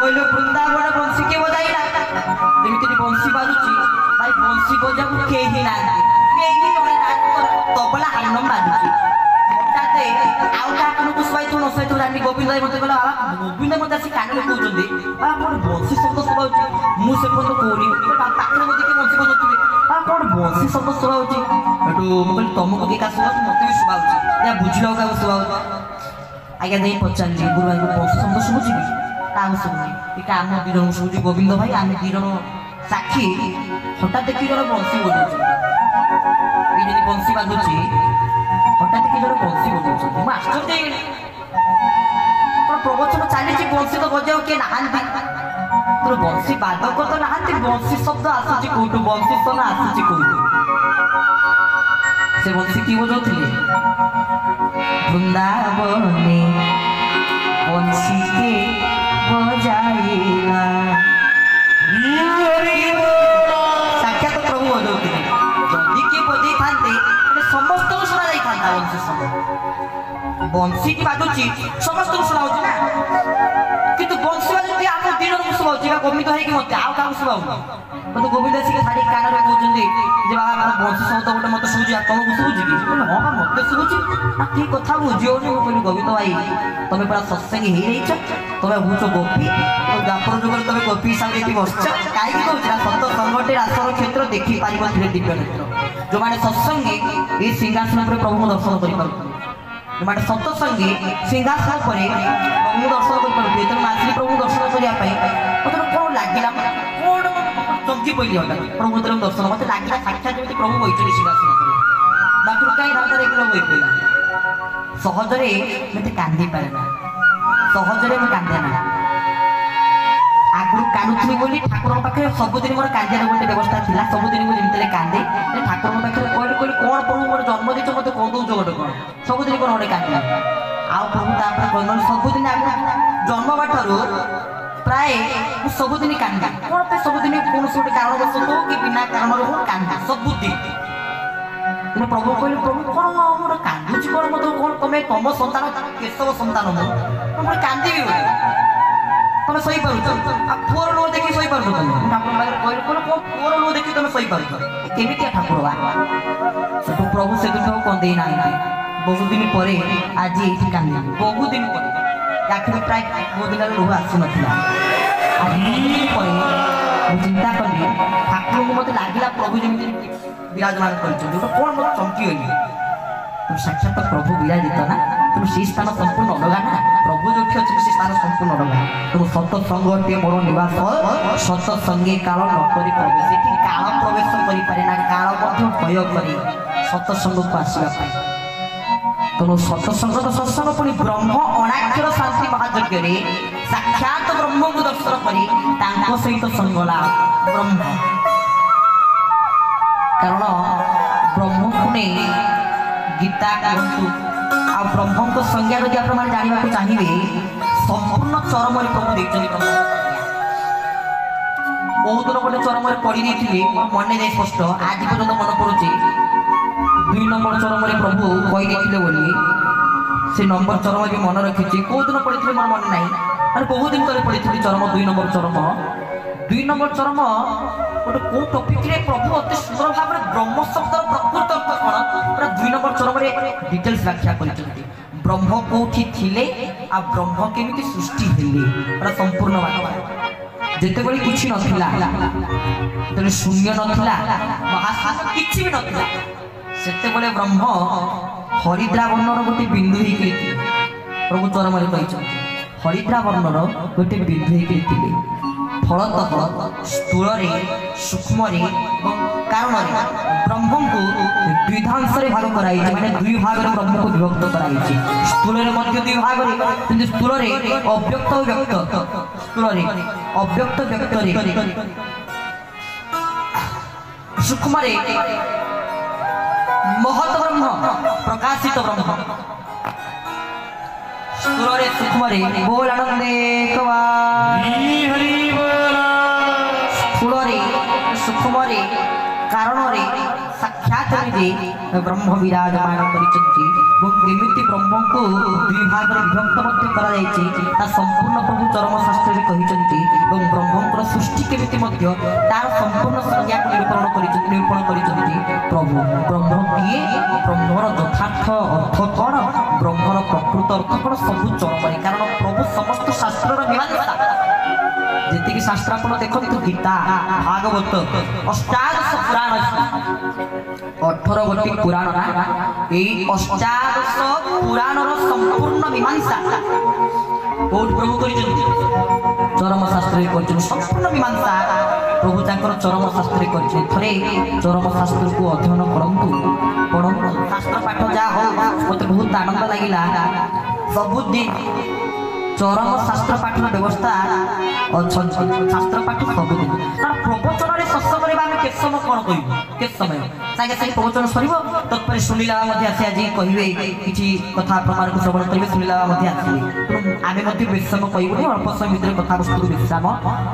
କହିଲେ ବୃନ୍ଦାବନ ବଂଶୀ କିଏ ବଜାଇଲା ଏମିତି ବଂଶୀ ବାଜୁଛି ଭାଇ ବଂଶୀ ବଜାକୁ କେହି ନାହାନ୍ତି କେହି ଜଣେ ତବଲା ହାରମୋନିୟମ ବାଜୁଛି ହଠାତ୍ ଆଉ କାହା କାନକୁ ଶୁଆଇଥିବ ନ ଶୁଆଇଥିବ ଜାଣି ଗୋବିନ୍ଦ ଭାଇ ମତେ କହିଲା ବାବା ଗୋବିନ୍ଦ ମତେ ଆସି କାନରେ କହୁଛନ୍ତି ବାବା କଣ ବଂଶୀ ଶବ୍ଦ ଶୁଭାଉଛି ମୁଁ ସେ ପର୍ଯ୍ୟନ୍ତ କହୁନି ପାଖରେ ମତେ କିଏ ବଂଶୀ ବଜାଉଥିବେ ବାବା କଣ ବଂଶୀ ଶବ୍ଦ ଶୁଭାଉଛି ଏଠୁ ମୁଁ କହିଲି ତମକୁ କିଏ କାହା ଶୁଭାଉଛି ମତେ ବି ଶୁଭାଉଛି ଏହା ବୁଝିଲ କାହାକୁ ଶୁଭାଉଛି ଆଜ୍ଞା ଦେଇ ପଚାରିଲି ଗୁରୁ ଭାଇଙ୍କୁ ବଂଶୀ ଶବ୍ଦ ଶୁଭୁଛି କି କାହାକୁ ଶୁଭୁନି ଏଇଟା ଆମ ଦି ଜଣଙ୍କୁ ଶୁଭୁଛି ଗୋବିନ୍ଦ ଭାଇ ଆମେ ଦି ଜଣ ସାକ୍ଷୀ ହଠାତ୍ ଦେଖି ଜଣେ ବଂଶୀ ବଜାଉଛନ୍ତି ଏଇ ଯଦି ବଂଶୀ ବାଜୁଛି ହଠାତ୍ କି ଜଣେ ବଂଶୀ ବଜାଉଛନ୍ତି ମୁଁ ଆଶ୍ଚର୍ଯ୍ୟ ହେଇଗଲି କଣ ପ୍ରବଚନ ଚାଲିଛି ବଂଶୀ ତ ବଜାଉ କିଏ ନାହାନ୍ତି তোর বংশী বাদক তো নাহান্তি বংশী শব্দ আসুচি কোটু বংশী স্বন আসুচি কোটু সে বংশী কি বজাউଥିଲେ বৃন্দাবনে বংশী কে বজাইলা সাক্ষাৎ প্রভু বজাউଥିଲେ যদি কি বজাই থানতে সমস্ত শোনা যাই থান্তা বংশী শব্দ বংশী কি বাজুচি সমস্ত শোনা হচ্ছে না কিন্তু বংশী বাজুচি ଆମ ଦି ଜଣଙ୍କୁ ଶୁଭାଉଛି ବା ଗୋବିନ୍ଦ ହେଇକି ମତେ ଆଉ କାହାକୁ ଶୁଭାଉନି ମତେ ଗୋବିନ୍ଦ ଆସିକି ଛାଡ଼ି କାନରେ କହୁଛନ୍ତି ଯେ ବାବା ମୋର ବଂଶୀ ଶବ୍ଦ ଗୋଟେ ମତେ ଶୁଭୁଛି ଆଉ ତମକୁ ଶୁଭୁଛି କି କହିଲେ ହଁ ବା ମତେ ଶୁଭୁଛି ନା କି କଥା ବୁଝିବନି ମୁଁ କହିଲି ଗୋବିନ୍ଦ ଭାଇ ତମେ ପୁରା ସତ୍ସଙ୍ଗୀ ହେଇଯାଇଛ ତମେ ହଉଛ ଗୋପୀ ଦ୍ୱାପର ଯୁଗରେ ତମେ ଗୋପୀ ହିସାବରେ ଏଠି ବସିଛ କାହିଁକି କହୁଛି ନା ସତ ସଙ୍ଗଠେ ରାସର କ୍ଷେତ୍ର ଦେଖିପାରିବ ଧୀରେ ଦିବ୍ୟ ନେତ୍ର ଯୋଉମାନେ ସତ୍ସଙ୍ଗୀ ଏଇ ସିଂହାସନ ଉପରେ ପ୍ରଭୁଙ୍କୁ ଦର୍ଶନ କରିପାରୁଛନ୍ତି ଯୋଉମାନେ ସତସଙ୍ଗୀ ସିଂହାସନ ଉପରେ ପ୍ରଭୁଙ୍କୁ ଦର୍ଶନ କରିପାରୁଥିବେ ଯେତେବେଳେ ମୁଁ ଆସିଲି ପ୍ରଭୁଙ୍କୁ ଦର୍ଶନ କରିବା ପାଇଁ ମତେ କଣ ଲାଗିଲା କଣ ଚମକି ପଇଲି ହଠାତ୍ ପ୍ରଭୁ ଯେତେବେଳେ ଦର୍ଶନ ମତେ ଲାଗିଲା ସାକ୍ଷାତ ଯେମିତି ପ୍ରଭୁ ବଇଛନ୍ତି ସିଂହାସନ ଉପରେ ବାକି କାହିଁ ଧାତା ଦେଖିଲେ ବଇ ପଇଲା ସହଜରେ ମତେ କାନ୍ଦି ପାରେ ନା ସହଜରେ ମୁଁ କାନ୍ଦେ ନା ଆଗରୁ କାନ୍ଦୁଥିଲି ବୋଲି ଠାକୁରଙ୍କ ପାଖରେ ସବୁଦିନ ମୋର କାନ୍ଦିବାର ଗୋଟେ ବ୍ୟବସ୍ଥା ଥିଲା ସବୁଦିନ ମୁଁ ଯେମିତି କାନ୍ଦେ ଠାକୁରଙ୍କ ପାଖରେ କହିଲି କହିଲି କଣ ପ୍ରଭୁ ମୋର ଜନ୍ମ ଦେଇଛ ମତେ କଣ ଦଉଛ ଗୋଟେ କଣ ସବୁଦିନ କଣ ଗୋଟେ କାନ୍ଦିଲା ଆଉ ପ୍ରଭୁ ତାପରେ କହିଲ ସବୁଦିନ ଜନ୍ମ ବାଠାରୁ ପ୍ରାୟ ମୁଁ ସବୁଦିନ କାନ୍ଦେ କଣ ପାଇଁ ସବୁଦିନ କୌଣସି ଗୋଟେ କାରଣବଶତଃ ହଉ କି ବିନା କାରଣରେ ମୁଁ କାନ୍ଦେ ସବୁଦିନ କିନ୍ତୁ ପ୍ରଭୁ କହିଲେ ପ୍ରଭୁ କଣ ମୋର କାନ୍ଦୁଛି କଣ ମତେ କଣ ତମେ ତମ ସନ୍ତାନ କେଶବ ସନ୍ତାନ ମୁଁ ଗୋଟେ କାନ୍ଦିବି ବୋଲି ତମେ ଶୋଇପାରୁଛ ଆଉ ପୁଅର ଲୁହ ଦେଖି ଶୋଇପାରୁଛ ତମେ ଠାକୁର ପାଖରେ କହିଲେ କହିଲେ କଣ ପୁଅର ଲୁହ ଦେଖି ତମେ ଶୋଇପାରୁଛ କେମିତିଆ ଠାକୁର ବା ସେଠୁ ପ୍ରଭୁ ସେଦିନ କଣ ଦେଇନାହାନ୍ତି ବହୁତ ଦିନ ପରେ ଆଜି ଏଇଠି କାନ୍ଦିଲି ବହୁତ ଦିନ ପରେ ଆଖିରେ ପ୍ରାୟ ବହୁତ ଦିନରେ ଲୁହ ଆସିନଥିଲା ଆଜି ବହୁତ ଦିନ ପରେ ମୁଁ ଚିନ୍ତା କଲି ଠାକୁରଙ୍କୁ ମତେ ଲାଗିଲା ପ୍ରଭୁ ଯେମିତି ବିରାଜମାନ କରିଛନ୍ତି ଗୋଟେ କଣ ମତେ ଚମକିଗଲି ସାକ୍ଷାତ ପ୍ରଭୁ ବିରାଜିତ ନା ତେଣୁ ସେଇ ସ୍ଥାନ ସମ୍ପୂର୍ଣ୍ଣ ଅଲଗା ନା ପ୍ରଭୁ ଯୋଉଠି ଅଛନ୍ତି ସେ ସ୍ଥାନ ସମ୍ପୂର୍ଣ୍ଣ ଅଲଗା ତେଣୁ ସତସଙ୍ଗଟେ ମୋର ନିବାସ ସତସଙ୍ଗେ କାଳ ନ କରି ପ୍ରବେଶ ଏଠି କାଳ ପ୍ରବେଶ କରିପାରେ ନା କାଳ ମଧ୍ୟ ଭୟ କରି ସତସଙ୍ଗକୁ ଆସିବା ପାଇଁ ତେଣୁ ସତସଙ୍ଗ ତ ସତ୍ସଙ୍ଗ ପୁଣି ବ୍ରହ୍ମ ଅଣାକ୍ଷର ଶାନ୍ତି ମହାଯଜ୍ଞରେ ସାକ୍ଷାତ ବ୍ରହ୍ମଙ୍କୁ ଦର୍ଶନ କରି ତାଙ୍କ ସହିତ ସଙ୍ଗଲା ବ୍ରହ୍ମ କାରଣ ବ୍ରହ୍ମକୁ ନେଇ ଗୀତା କୁହନ୍ତୁ ଆଉ ବ୍ରହ୍ମଙ୍କ ସଂଜ୍ଞା ଯଦି ଆପଣମାନେ ଜାଣିବାକୁ ଚାହିଁବେ ସମ୍ପୂର୍ଣ୍ଣ ଚରମରେ ପ୍ରଭୁ ଦେଇଛନ୍ତି ବ୍ରହ୍ମ ବହୁତ ଦିନ ଗୋଟେ ଚରମରେ ପଢି ଦେଇଥିଲି ମୋର ମନେ ନାହିଁ ସ୍ପଷ୍ଟ ଆଜି ପର୍ଯ୍ୟନ୍ତ ମନେ ପଡୁଛି 2 ନମ୍ବର ଚରମରେ ପ୍ରଭୁ କହିଦେଇଥିଲେ ବୋଲି ସେ ନମ୍ବର ଚରମ ବି ମନେ ରଖିଛି କୋଉ ଦିନ ପଢିଥିଲି ମୋର ମନେ ନାହିଁ ମାନେ ବହୁତ ଦିନ ତଳେ ପଢିଥିଲି ଚରମ 2 ନମ୍ବର ଚରମ 2 ନମ୍ବର ଚରମ ଗୋଟେ କୋଉ ଟପିକରେ ପ୍ରଭୁ ଅତି ସୁନ୍ଦର ଭାବରେ ବ୍ରହ୍ମ ଶବ୍ଦର ପ୍ରକୃତ ଅର୍ଥ କଣ ପୁରା 2 ନମ୍ବର ଚରମରେ ଡିଟେଲ୍ସ ବ୍ୟାଖ୍ୟା କରିଛନ୍ତି ବ୍ରହ୍ମ କୋଉଠି ଥିଲେ ଆଉ ବ୍ରହ୍ମ କେମିତି ସୃଷ୍ଟି ହେଲେ ପୁରା ସମ୍ପୂର୍ଣ୍ଣ ଭାବରେ ଯେତେବେଳେ କିଛି ନଥିଲା ଯେତେବେଳେ ଶୂନ୍ୟ ନଥିଲା ମହାଶାସ କିଛି ବି ନଥିଲା ସେତେବେଳେ ବ୍ରହ୍ମ ହରିଦ୍ରା ବର୍ଣ୍ଣର ଗୋଟେ ବିନ୍ଦୁ ହେଇକି ପ୍ରଭୁ ଚରମରେ କହିଛନ୍ତି ହରିଦ୍ରା ବର୍ଣ୍ଣର ଗୋଟେ ବିନ୍ଦୁ ହେଇକି ଥିଲେ ଫଳତଃ ସ୍ଥୂଳରେ ସୂକ୍ଷ୍ମରେ ଏବଂ କାରଣରେ ବ୍ରହ୍ମଙ୍କୁ ଦ୍ୱିଧାଂଶରେ ଭାଗ କରାଯାଇଛି ମାନେ 2 ଭାଗରେ ବ୍ରହ୍ମକୁ ବିଭକ୍ତ କରାଯାଇଛି ସ୍ଥୂଳରେ ମଧ୍ୟ 2 ଭାଗରେ କିନ୍ତୁ ସ୍ଥୂଳରେ ଅବ୍ୟକ୍ତ ଓ ବ୍ୟକ୍ତ ସ୍ଥୂଳରେ ଅବ୍ୟକ୍ତ ବ୍ୟକ୍ତରେ ସୂକ୍ଷ୍ମରେ महत ब्रह्म प्रकाशित ब्रह्म स्थूलरे सूक्ष्मरे बोल आनंदे स्थूलरे सूक्ष्मरे कारणरे साक्षात ब्रह्म विराजमान करिसंती केमिति ब्रह्म को 2 भाग रे विभक्त मध्य करा जायछि ता संपूर्ण प्रभु चरम शास्त्र रे कहिसंती मध्य तार संपूर्ण संज्ञा को निरूपण करिसेंती प्रभु ब्रह्म किए ब्रह्मर यथार्थ अर्थ कौन ब्रह्मर प्रकृत अर्थ कौन सब चरम कारण प्रभु समस्त शास्त्र मीमांसा जी शास्त्र आप देखो गीता भागवत अष्टादश पुराण 18 गोटी पुराण यही अष्टादश पुराण संपूर्ण मीमांसा कौट प्रभु कर चरम शास्त्र कर संपूर्ण मीमांसा प्रभु तांकर चरम शास्त्र कर थे चरम शास्त्र को अध्ययन करंतु पढ़ंतु शास्त्र पाठ जा हो मत बहुत आनंद लगिला सबुदिन चरम शास्त्र पाठ व्यवस्था शास्त्र पाठ सबुदिन कारण प्रवचन में सत्संग आम के समय कौन कह के समय सागे सागे प्रवचन सर तत्पर सुनीला आसी आज कहे किसी कथा प्रमाण को श्रवण करेंगे सुनीला आसवे आम बेस समय कहूँ अल्प समय भितर कथा वस्तु को विश्राम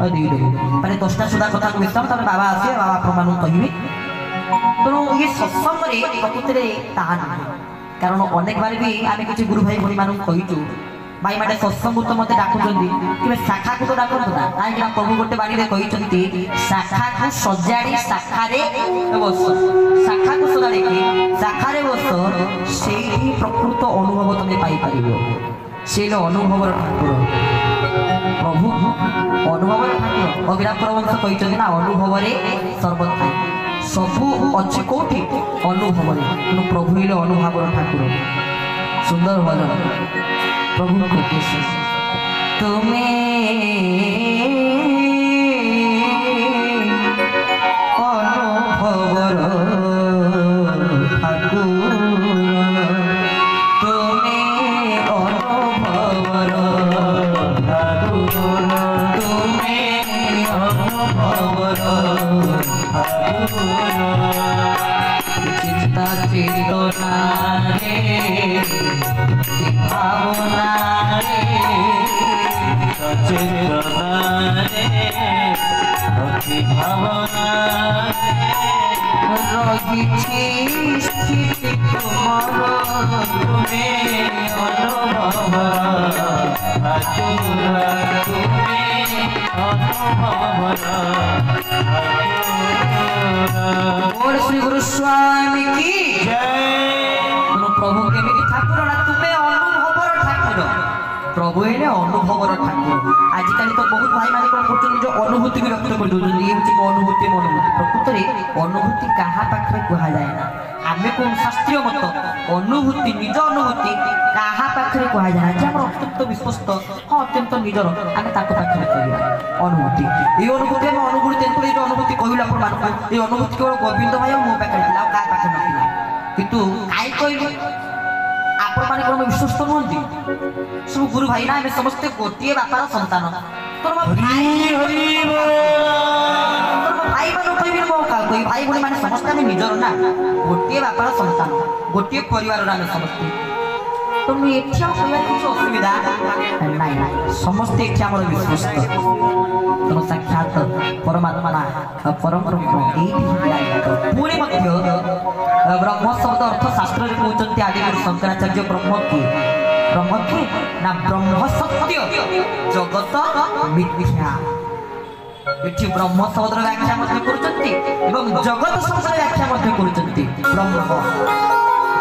देदेवी मैंने 10टा सुधा कथा को विश्राम तब बाबा आसे बाबा प्रमाण कहे तेणु ये सत्संग प्रकृति ताहा ना कारण अनेक बार भी आम किसी गुरु भाई भाई मानक कहीचु भाई मैंने सत्संग तो मत डाकुंट शाखा को तो डाकतु ना कहीं प्रभु गोटे बाणी कहते शाखा को सजाड़ी शाखारे बस शाखा को सजाड़ी शाखारे बस से प्रकृत अनुभव तुम पाइपर से अनुभव ठाकुर प्रभु अनुभव ठाकुर अविराम परमहंस कहते ना अनुभव सर्वथा सबू अच्छी कौटी अनुभव प्रभु अनुभव ठाकुर सुंदर भजन प्रभु को तुम्हें अनुभवर ठाकुर तुम्हें अनुभवर ठाकुर तुम्हें अनुभवर ठाकुर चिंता चेतना भावना भावना रही स्थिति तुमार तुम्हें अनुभव और श्री गुरु स्वामी की जय प्रभु के ठाकुर ना तुम्हें अनुभवर ठाकुर प्रभु हे अनुभवर ठाकुर आजिकल तो बहुत भाई माने कौन जो अनुभूति भी व्यक्त कर दौरान ये अनुभूति प्रकृत में अनुभूति क्या पाखे कह जाए ना आम कौन शास्त्रीय मत अनुभूति निज अनुभूति क्या पाखे कह जाए जे आम अत्यंत विश्वस्त हाँ अत्यंत निजर आम पाखे कह अनुभूति ये अनुभूति आम अनुभूति जो अनुभूति कहलु आप ये अनुभूति केवल गोविंद भाई मो पाखे क्या पाखे ना कितु कहीं कहलु आपण माने कोन विश्वस्त नुहंती सब गुरु भाई ना आम समस्ते गोटे बापार संतान तोर भाई मान कह मो भाई भाई मैंने समस्ते आम निजर ना गोटे बापार संतान गोटे परिवार आम समस्ते तो मुझे किसी असुविधा ना समस्ते आम विश्वस्त तेणु साक्षात परमात्मा परम पुणी ब्रह्म शब्द अर्थ शास्त्र कहते आदि शंकराचार्य ब्रह्म किए ना ब्रह्म सत्य जगत मिथ्या ये ब्रह्म शब्द व्याख्या कर जगत शब्द व्याख्या कर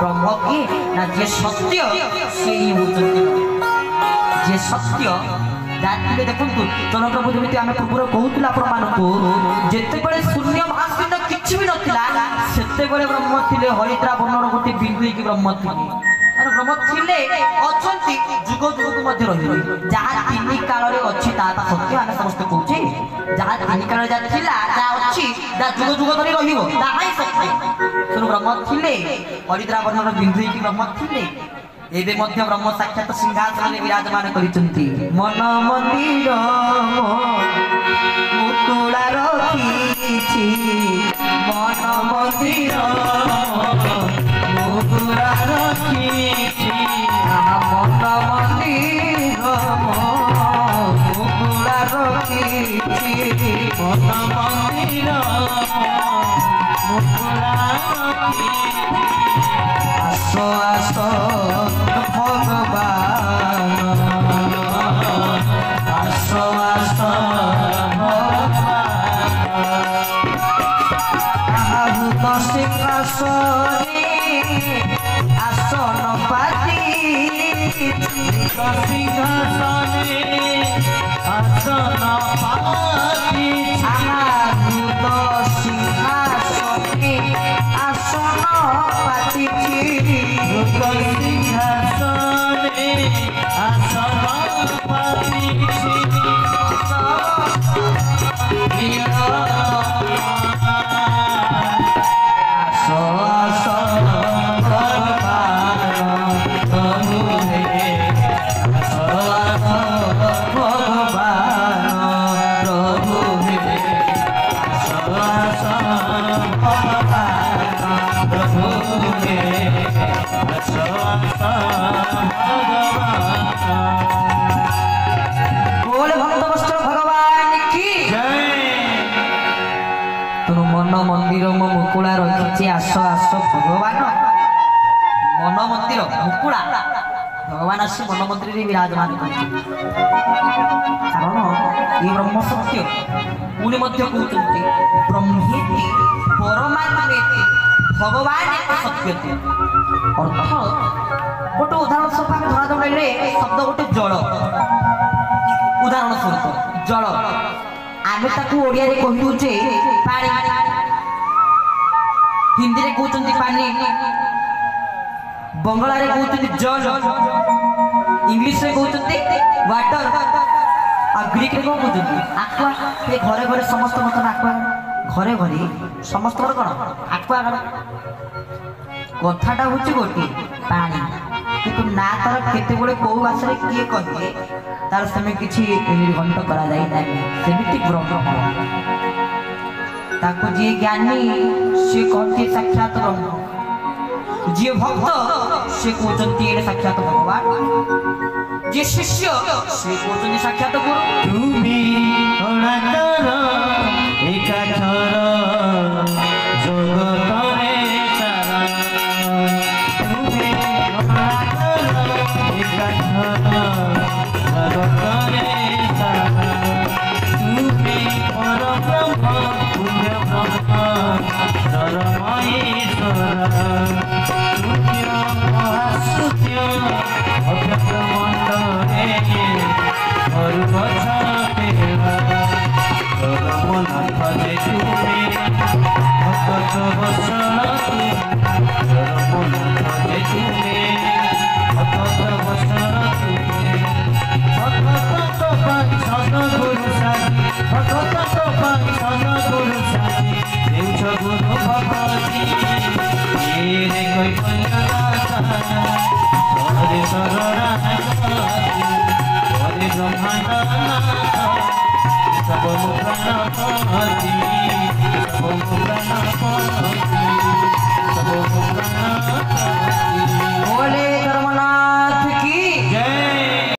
ब्रह्म किए ना जे सत्य से ही होती जे सत्य देखु चरण प्रभु जमी आम पूर्व कहूला जिते शून्य महाशून्य किसी भी नाला से ब्रह्म थे हरिद्रा वर्णन गोटे बिंदु ब्रह्म थे ब्रह्म थे अच्छा जुग जुग रही जहाँ तीन काल अच्छी सत्य आम समस्त कहे जहाँ तीन काल जहाँ अच्छी जुग जुग धरी रही सत्य तेणु ब्रह्म थे हरिद्रा वर्णन बिंदु ब्रह्म थे एबे मध्य ब्रह्म साक्षात सिंहासन में विराजमान करिसंती मन मंदिर मुकुला रखिछि मन मंदिर मुकुला रखिछि मन मंदिर मुकुला रखिछि मन मंदिर मुकुला रखिछि आसो आसो भगवान आसो आसो भगवान সিংহাসনে আসন পাতি আমারুদ সিংহাসনে আসন পাতিছি সিংহাসনে আসন পাতিছি बोल भक्तवत्सल भगवान की तुम मन मंदिर मो मुकुला रखी आस आस भगवान मन मंदिर मुकुला भगवान आसी मन मंदिर विराजमान कारण ये ब्रह्म सत्य पुणी कहते ब्रह्मेति परमात्मेति भगवान सत्य अर्थ गोटे उदाहरण स्वरूप आम धरा दे शब्द गोटे जल उदाहरण स्वरूप जल आम ओडिया कहूचे पानी हिंदी में कहते पानी बंगला रे कहते जल इंग्लिश में कहते वाटर आ ग्रीक रे कौन कहते आक्वा ये घरे घरे समस्त मत आक्वा घरे घरे समस्त कौन आक्वा कथाटा हूँ गोटे पानी किंतु ना तार केते कौ भाषा किए कहे तार सेम किसी निर्घंट करमिति ब्रह्म ताको जी ज्ञानी सी कहते साक्षात ब्रह्म जी भक्त सी कहते साक्षात भगवान जी शिष्य सी कहते साक्षात गुरु তুমি অনাথর একাঠর জগতরে সারা তুমি অনাথর একাঠর জগতরে সারা তুমি পরব্রহ্ম পুণ্য ব্রহ্ম নরময়েশ্বর সূর্য মহাসূর্য অভ্যক্ত মণ্ডলে सब